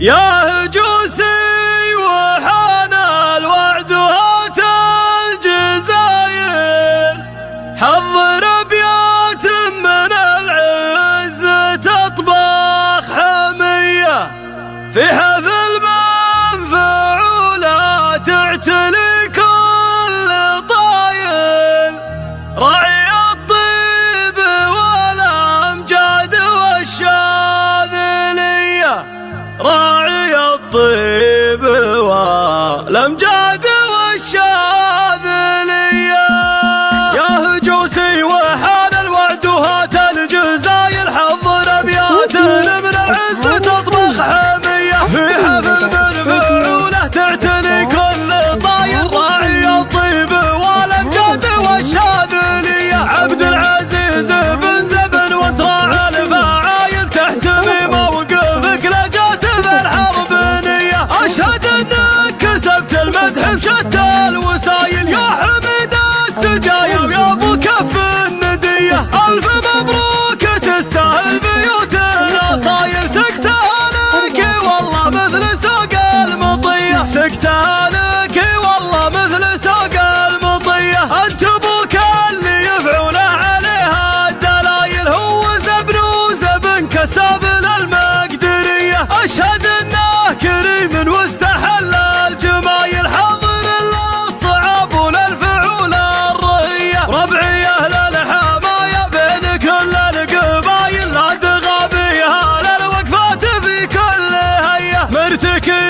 يا هجوسي وحان الوعد وهات الجزاير، حضر ابيات من العز تطبخ حمية، في حفل منفع ولا تعتلي كل طايل، راعي الطيب والامجاد والشاذلية، راعي الطيب والامجاد والشاذلية. يا هجوسي وحان الوعد وهات الجزاير، حضر ابيات من العز تطبخ حمية، في حفل منفعوله تعتني كل طاير، راعي الطيب والامجاد والشاذلية. عبد العزيز بن زبن وانت راعى الفعايل، تحتمي موقفك لجات في الحرب نية، اشهد انك كسبت المدح بشتى الوسايل، يا حميد السجايا ويا ابو كف الندية، الف مبروك تستاهل بيوت النصاير، سكتها لك والله مثل سوق المطية، سكتها لك والله مثل سوق المطية. انت ابوك اللي يفعل عليها الدلايل، هو زبن وزبن كساب للمقدرية، اشهد انه كريم واستحل الجمايل، حاضر للصعاب وللفعول الرهية، ربعي اهل الحماية بين كل القبايل، لا تغابيها للوقفات في كل هية، مرتكي